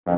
A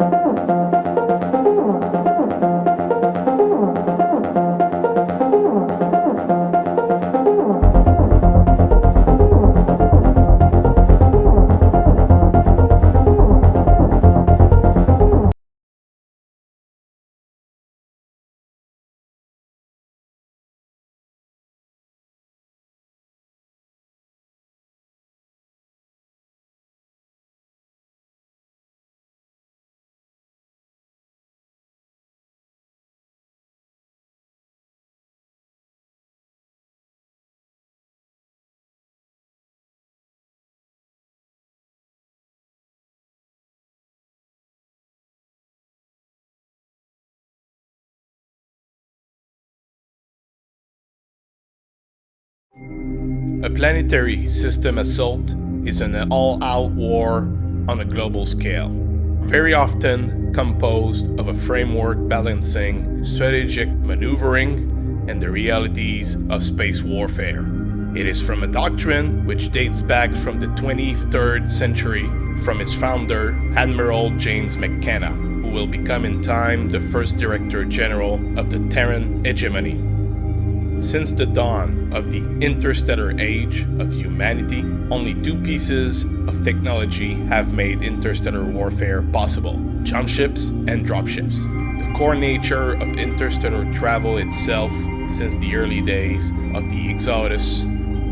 planetary system assault is an all-out war on a global scale, very often composed of a framework balancing strategic maneuvering and the realities of space warfare. It is from a doctrine which dates back from the 23rd century from its founder, Admiral James McKenna, who will become in time the first Director General of the Terran hegemony. Since the dawn of the interstellar age of humanity, only two pieces of technology have made interstellar warfare possible: JumpShips and DropShips. The core nature of interstellar travel itself, since the early days of the Exodus,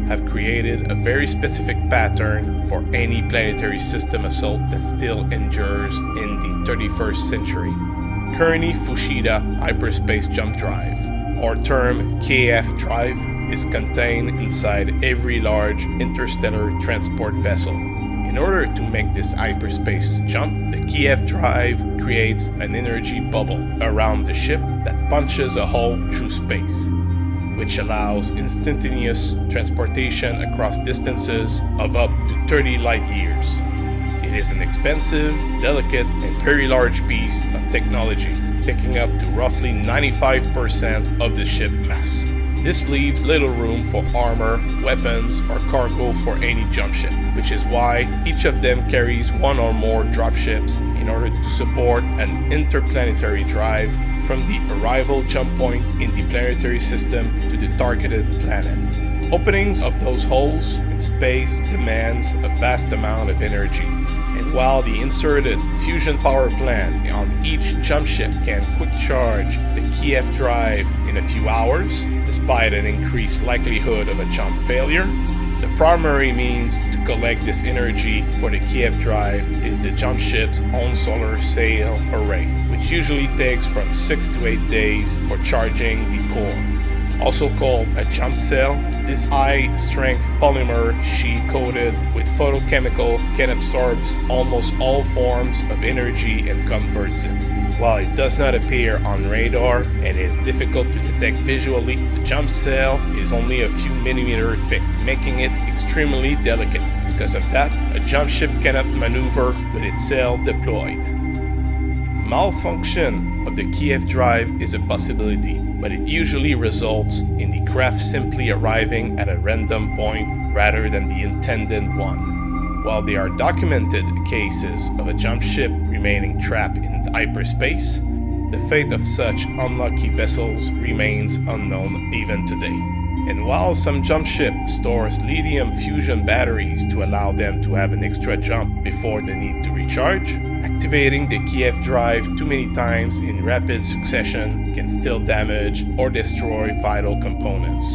have created a very specific pattern for any planetary system assault that still endures in the 31st century. Kearney Fushida Hyperspace Jump Drive, or term KF drive, is contained inside every large interstellar transport vessel. In order to make this hyperspace jump, the KF drive creates an energy bubble around the ship that punches a hole through space, which allows instantaneous transportation across distances of up to 30 light years. It is an expensive, delicate, and very large piece of technology, taking up to roughly 95% of the ship mass. This leaves little room for armor, weapons, or cargo for any jump ship, which is why each of them carries one or more dropships in order to support an interplanetary drive from the arrival jump point in the planetary system to the targeted planet. Openings of those holes in space demands a vast amount of energy. And while the inserted fusion power plant on each jump ship can quick charge the KF drive in a few hours, despite an increased likelihood of a jump failure, the primary means to collect this energy for the KF drive is the jump ship's own solar sail array, which usually takes from 6 to 8 days for charging the core. Also called a jump cell, this high-strength polymer sheet coated with photochemical can absorb almost all forms of energy and converts it. While it does not appear on radar and is difficult to detect visually, the jump cell is only a few millimeters thick, making it extremely delicate. Because of that, a jump ship cannot maneuver with its sail deployed. Malfunction of the KF drive is a possibility, but it usually results in the craft simply arriving at a random point rather than the intended one. While there are documented cases of a jump ship remaining trapped in hyperspace, the fate of such unlucky vessels remains unknown even today. And while some jump ship stores lithium fusion batteries to allow them to have an extra jump before the need to recharge, activating the KF drive too many times in rapid succession can still damage or destroy vital components.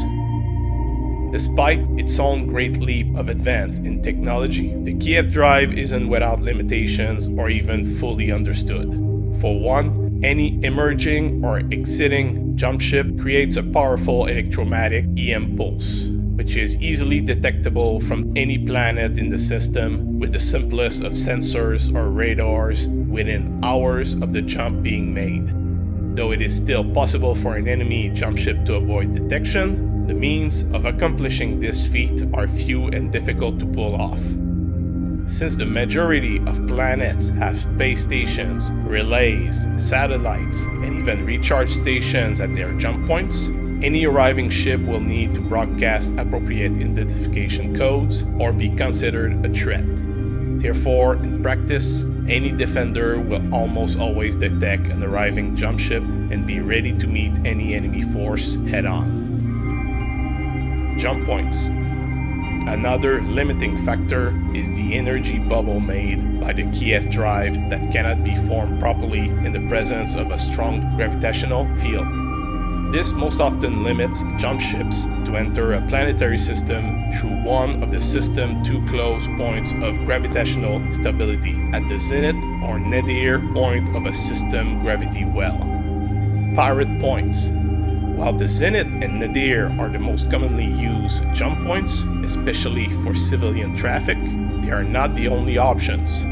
Despite its own great leap of advance in technology, the KF drive isn't without limitations or even fully understood. For one, any emerging or exiting jump ship creates a powerful electromagnetic EM pulse, which is easily detectable from any planet in the system with the simplest of sensors or radars within hours of the jump being made. Though it is still possible for an enemy jump ship to avoid detection, the means of accomplishing this feat are few and difficult to pull off. Since the majority of planets have space stations, relays, satellites, and even recharge stations at their jump points, any arriving ship will need to broadcast appropriate identification codes or be considered a threat. Therefore, in practice, Any defender will almost always detect an arriving jump ship and be ready to meet any enemy force head-on. Jump points. Another limiting factor is the energy bubble made by the Kiev drive that cannot be formed properly in the presence of a strong gravitational field. This most often limits jump ships to enter a planetary system through one of the system's two close points of gravitational stability at the zenith or nadir point of a system gravity well. Pirate points. While the zenith and nadir are the most commonly used jump points, especially for civilian traffic, they are not the only options.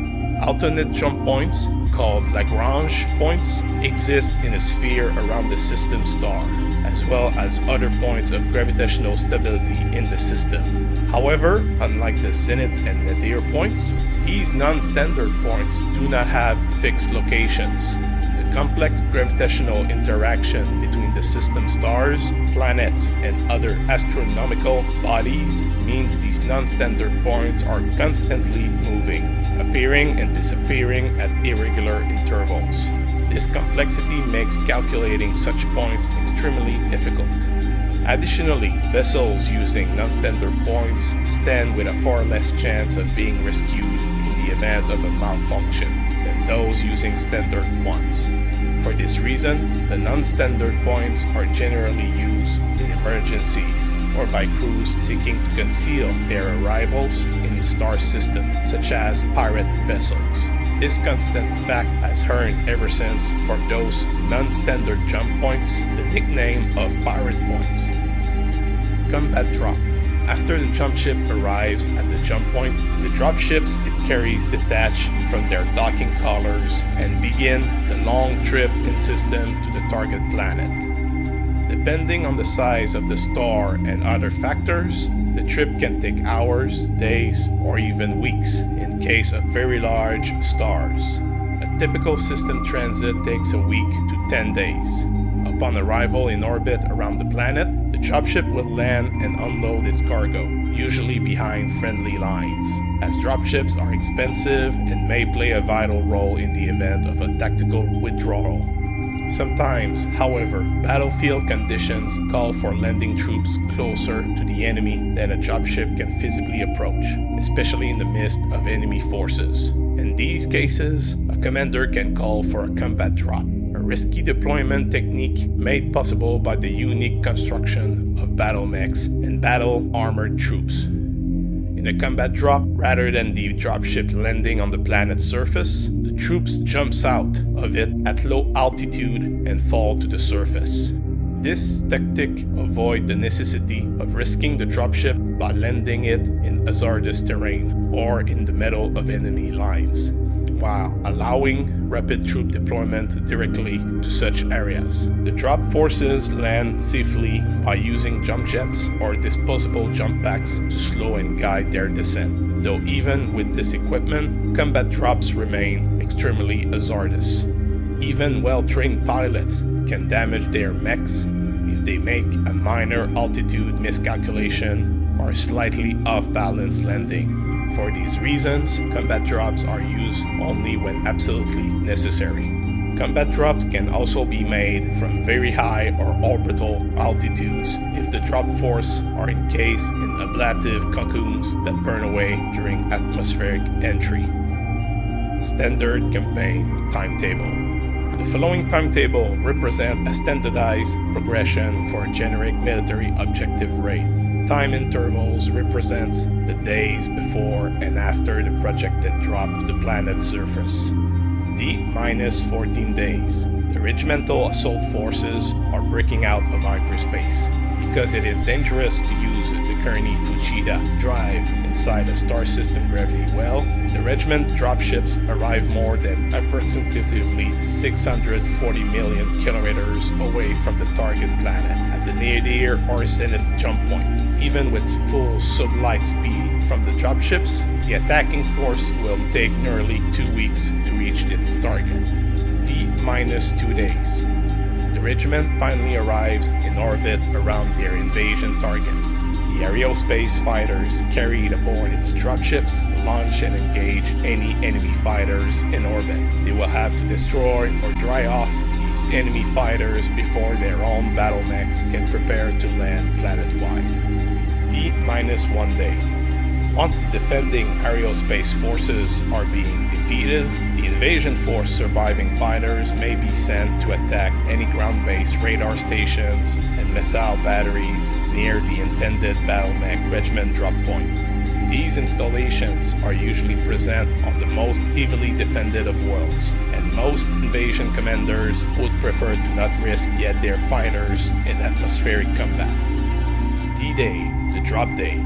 Alternate jump points, called Lagrange points, exist in a sphere around the system star, as well as other points of gravitational stability in the system. However, unlike the zenith and nadir points, these non-standard points do not have fixed locations. The complex gravitational interaction between the system stars, planets, and other astronomical bodies means these non-standard points are constantly moving, appearing and disappearing at irregular intervals. This complexity makes calculating such points extremely difficult. Additionally, vessels using non-standard points stand with a far less chance of being rescued in the event of a malfunction than those using standard ones. For this reason, the non-standard points are generally used in emergencies or by crews seeking to conceal their arrivals in the star system, such as pirate vessels. This constant fact has earned ever since for those non-standard jump points the nickname of pirate points. Combat drop. After the jump ship arrives at the jump point, the dropships it carries detach from their docking collars and begin the long trip in system to the target planet. Depending on the size of the star and other factors, the trip can take hours, days, or even weeks in case of very large stars. A typical system transit takes a week to 10 days. Upon arrival in orbit around the planet, the dropship will land and unload its cargo, usually behind friendly lines, as dropships are expensive and may play a vital role in the event of a tactical withdrawal. Sometimes, however, battlefield conditions call for landing troops closer to the enemy than a dropship can physically approach, especially in the midst of enemy forces. In these cases, a commander can call for a combat drop, a risky deployment technique made possible by the unique construction of BattleMechs and battle-armored troops. In a combat drop, rather than the dropship landing on the planet's surface, the troops jumps out of it at low altitude and fall to the surface. This tactic avoids the necessity of risking the dropship by landing it in hazardous terrain or in the middle of enemy lines, while allowing rapid troop deployment directly to such areas. The drop forces land safely by using jump jets or disposable jump packs to slow and guide their descent, though even with this equipment, combat drops remain extremely hazardous. Even well-trained pilots can damage their mechs if they make a minor altitude miscalculation or a slightly off-balance landing. For these reasons, combat drops are used only when absolutely necessary. Combat drops can also be made from very high or orbital altitudes if the drop force are encased in ablative cocoons that burn away during atmospheric entry. Standard campaign timetable. The following timetable represents a standardized progression for a generic military objective raid. Time intervals represents the days before and after the projected drop to the planet's surface. D-14 days. The regimental assault forces are breaking out of hyperspace. Because it is dangerous to use the Kearney-Fuchida drive inside a star system gravity well, the regiment dropships arrive more than approximately 640 million kilometers away from the target planet at the nadir or zenith jump point. Even with full sublight speed from the dropships, the attacking force will take nearly 2 weeks to reach its target. D-2 days. The regiment finally arrives in orbit around their invasion target. The The Aerospace fighters carried aboard its dropships launch and engage any enemy fighters in orbit. They will have to destroy or dry off these enemy fighters before their own battlemechs can prepare to land planet-wide. T-1 day. Once the defending aerospace forces are being defeated, the invasion force surviving fighters may be sent to attack any ground-based radar stations and missile batteries near the intended BattleMech regiment drop point. These installations are usually present on the most heavily defended of worlds, and most invasion commanders would prefer to not risk yet their fighters in atmospheric combat. D-Day, the drop day.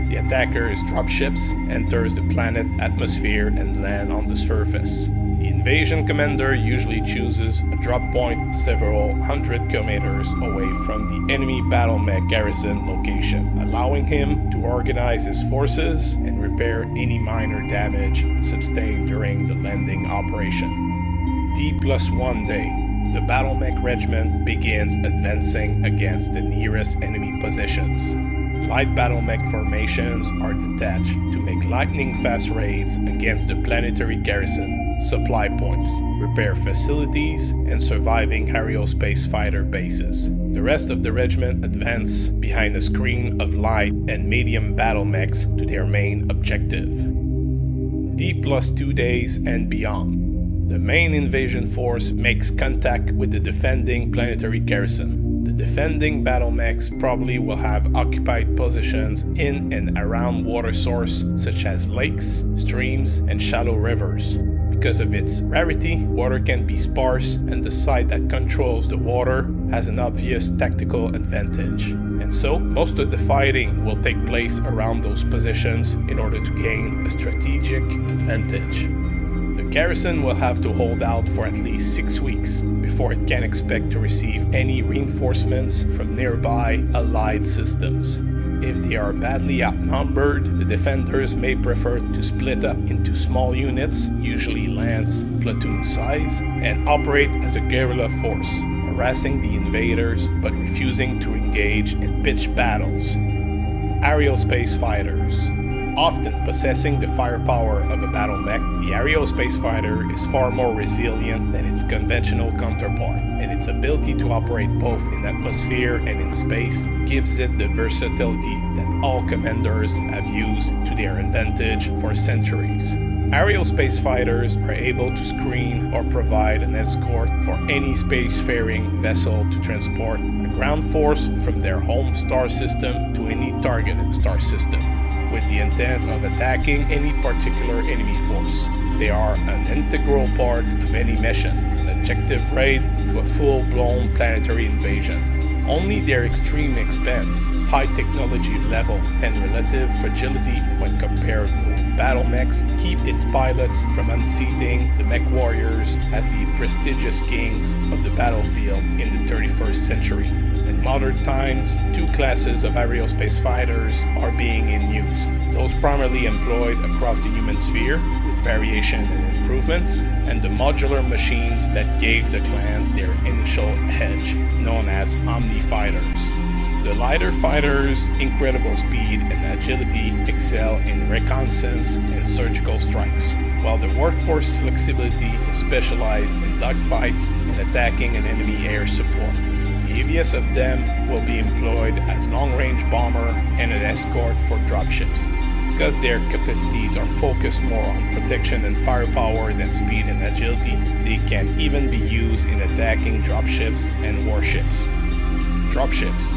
The attacker's dropships enters the planet atmosphere and land on the surface. The invasion commander usually chooses a drop point several hundred kilometers away from the enemy battlemech garrison location, allowing him to organize his forces and repair any minor damage sustained during the landing operation. T+1 day. The battlemech regiment begins advancing against the nearest enemy positions. Light battlemech formations are detached to make lightning-fast raids against the planetary garrison, supply points, repair facilities, and surviving aerospace fighter bases. The rest of the regiment advance behind a screen of light and medium battlemechs to their main objective. D+2 days and beyond. The main invasion force makes contact with the defending planetary garrison. The defending battlemechs probably will have occupied positions in and around water sources such as lakes, streams, and shallow rivers. Because of its rarity, water can be sparse, and the side that controls the water has an obvious tactical advantage. And so, most of the fighting will take place around those positions in order to gain a strategic advantage. The garrison will have to hold out for at least 6 weeks before it can expect to receive any reinforcements from nearby allied systems. If they are badly outnumbered, the defenders may prefer to split up into small units, usually lance platoon size, and operate as a guerrilla force, harassing the invaders but refusing to engage in pitched battles. Aerospace fighters. Often possessing the firepower of a battlemech, the aerospace fighter is far more resilient than its conventional counterpart, and its ability to operate both in atmosphere and in space gives it the versatility that all commanders have used to their advantage for centuries. Aerospace fighters are able to screen or provide an escort for any spacefaring vessel to transport a ground force from their home star system to any targeted star system, with the intent of attacking any particular enemy force. They are an integral part of any mission, from an objective raid to a full-blown planetary invasion. Only their extreme expense, high technology level, and relative fragility when compared with battlemechs keep its pilots from unseating the mech warriors as the prestigious kings of the battlefield in the 31st century. In modern times, two classes of aerospace fighters are being in use. Those primarily employed across the human sphere, with variation and improvements, and the modular machines that gave the clans their initial edge, known as Omni-fighters. The lighter fighters' incredible speed and agility excel in reconnaissance and surgical strikes, while the workforce flexibility is specialized in dogfights and attacking an enemy air support. The heaviest of them will be employed as long-range bomber and an escort for dropships. Because their capacities are focused more on protection and firepower than speed and agility, they can even be used in attacking dropships and warships. Dropships.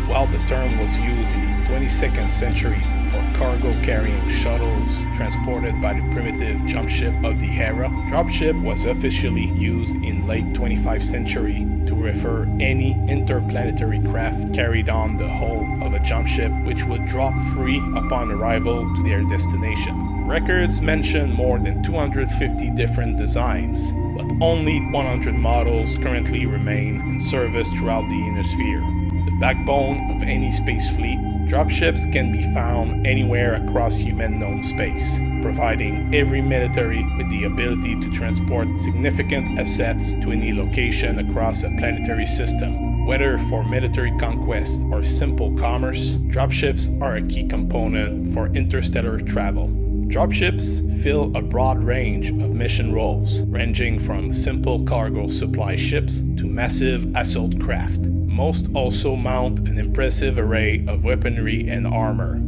While the term was used in the 22nd century for cargo-carrying shuttles transported by the primitive JumpShip of the era, dropship was officially used in late 25th century to refer any interplanetary craft carried on the hull of a JumpShip which would drop free upon arrival to their destination. Records mention more than 250 different designs, but only 100 models currently remain in service throughout the Ionosphere. The backbone of any space fleet, dropships can be found anywhere across human-known space, providing every military with the ability to transport significant assets to any location across a planetary system, Whether for military conquest or simple commerce, dropships are a key component for interstellar travel. Dropships fill a broad range of mission roles, ranging from simple cargo supply ships to massive assault craft. Most also mount an impressive array of weaponry and armor.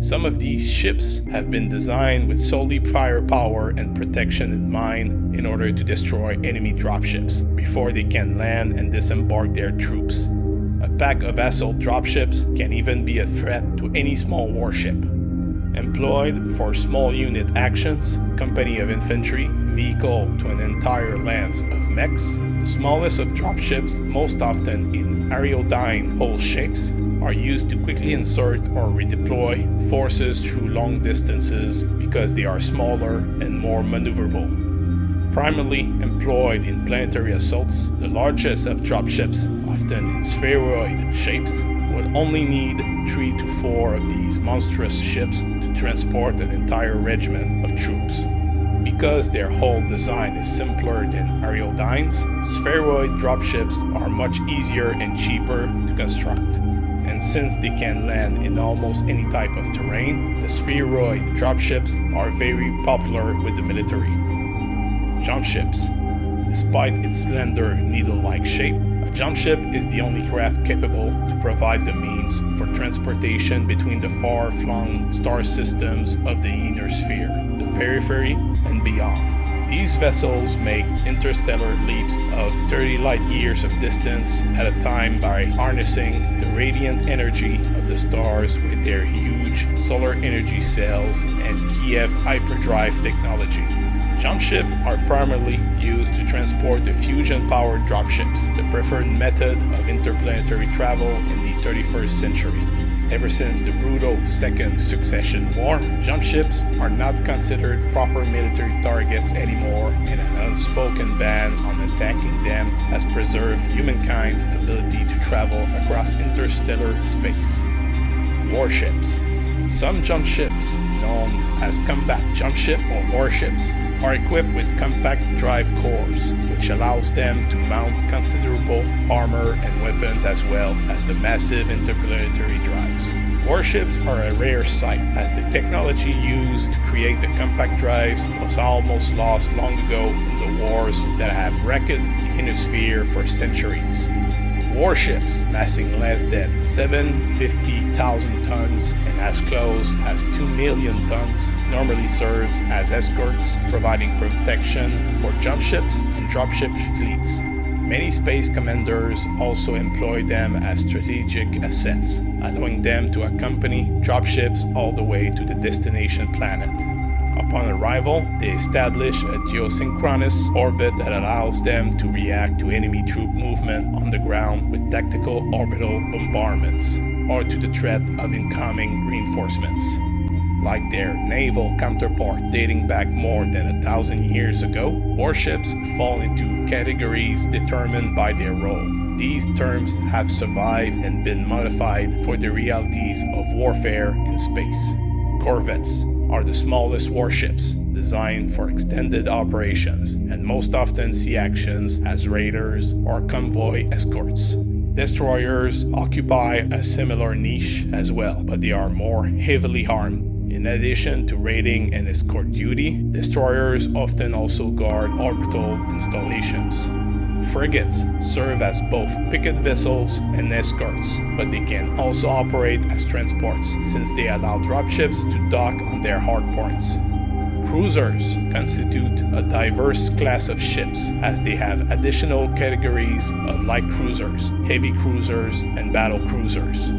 Some of these ships have been designed with solely firepower and protection in mind in order to destroy enemy dropships before they can land and disembark their troops. A pack of assault dropships can even be a threat to any small warship. Employed for small unit actions, company of infantry, vehicle to an entire lance of mechs, the smallest of dropships, most often in aerodyne hull shapes, are used to quickly insert or redeploy forces through long distances because they are smaller and more maneuverable. Primarily employed in planetary assaults, the largest of dropships, often in spheroid shapes, would only need 3 to 4 of these monstrous ships to transport an entire regiment of troops. Because their hull design is simpler than aerodynes, spheroid dropships are much easier and cheaper to construct. And since they can land in almost any type of terrain, the spheroid dropships are very popular with the military. JumpShips. Despite its slender needle-like shape, a JumpShip is the only craft capable to provide the means for transportation between the far-flung star systems of the inner sphere, the periphery, and beyond. These vessels make interstellar leaps of 30 light-years of distance at a time by harnessing the radiant energy of the stars with their huge solar energy cells and Kiev hyperdrive technology. JumpShips are primarily used to transport the fusion-powered dropships, the preferred method of interplanetary travel in the 31st century. Ever since the brutal Second Succession War, JumpShips are not considered proper military targets anymore, and an unspoken ban on attacking them has preserved humankind's ability to travel across interstellar space. WarShips. Some JumpShips, known as compact JumpShip or WarShips, are equipped with compact drive cores, which allows them to mount considerable armor and weapons as well as the massive interplanetary drives. WarShips are a rare sight, as the technology used to create the compact drives was almost lost long ago in the wars that have wrecked the hemisphere for centuries. WarShips, massing less than 750,000 tons and as close as 2 million tons, normally serves as escorts, providing protection for JumpShips and dropship fleets. Many space commanders also employ them as strategic assets, allowing them to accompany dropships all the way to the destination planet. Upon arrival, they establish a geosynchronous orbit that allows them to react to enemy troop movement on the ground with tactical orbital bombardments, or to the threat of incoming reinforcements. Like their naval counterpart dating back more than 1,000 years ago, warships fall into categories determined by their role. These terms have survived and been modified for the realities of warfare in space. Corvettes are the smallest warships, designed for extended operations, and most often see actions as raiders or convoy escorts. Destroyers occupy a similar niche as well, but they are more heavily armed. In addition to raiding and escort duty, destroyers often also guard orbital installations. Frigates serve as both picket vessels and escorts, but they can also operate as transports since they allow dropships to dock on their hardpoints. Cruisers constitute a diverse class of ships, as they have additional categories of light cruisers, heavy cruisers, and battle cruisers.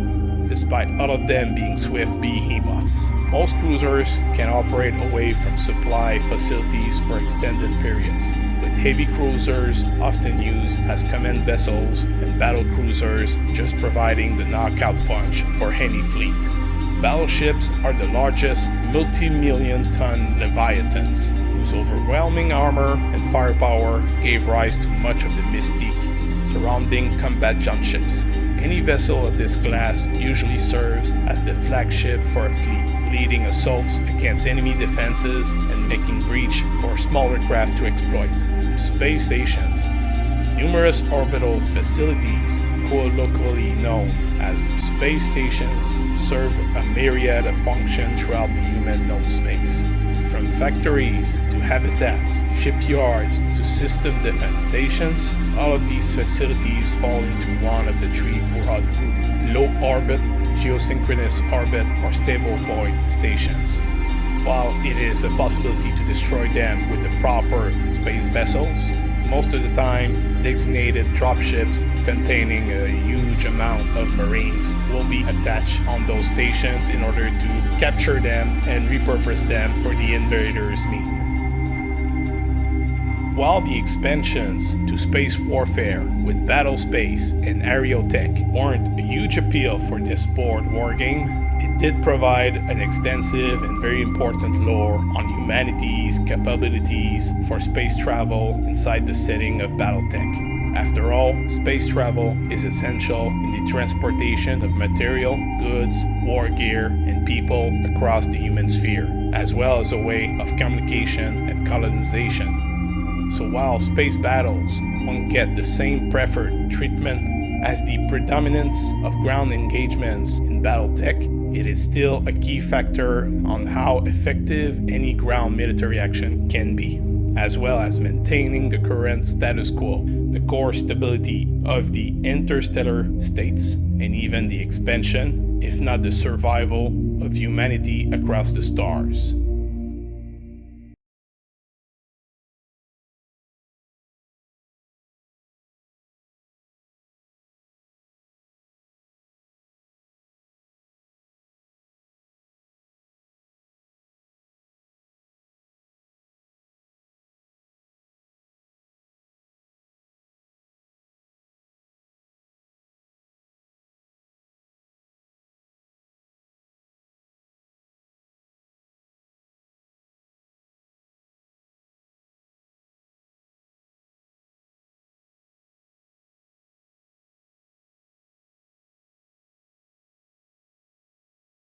Despite all of them being swift behemoths, most cruisers can operate away from supply facilities for extended periods, with heavy cruisers often used as command vessels and battle cruisers just providing the knockout punch for any fleet. Battleships are the largest multi-million-ton leviathans, whose overwhelming armor and firepower gave rise to much of the mystique surrounding combat JumpShips. Any vessel of this class usually serves as the flagship for a fleet, leading assaults against enemy defenses and making breach for smaller craft to exploit. Space stations. Numerous orbital facilities colloquially known as space stations, serve a myriad of functions throughout the human-known space. From factories to habitats, shipyards to system defense stations, all of these facilities fall into one of the three broad groups: low orbit, geosynchronous orbit, or stable void stations. While it is a possibility to destroy them with the proper space vessels, most of the time designated dropships containing a huge amount of Marines will be attached on those stations in order to capture them and repurpose them for the invaders' need. While the expansions to space warfare with Battlespace and Aerotech weren't a huge appeal for this board wargame, it did provide an extensive and very important lore on humanity's capabilities for space travel inside the setting of Battletech. After all, space travel is essential in the transportation of material, goods, war gear, and people across the human sphere, as well as a way of communication and colonization. So while space battles won't get the same preferred treatment as the predominance of ground engagements in Battletech, it is still a key factor on how effective any ground military action can be, as well as maintaining the current status quo, the core stability of the interstellar states, and even the expansion, if not the survival, of humanity across the stars.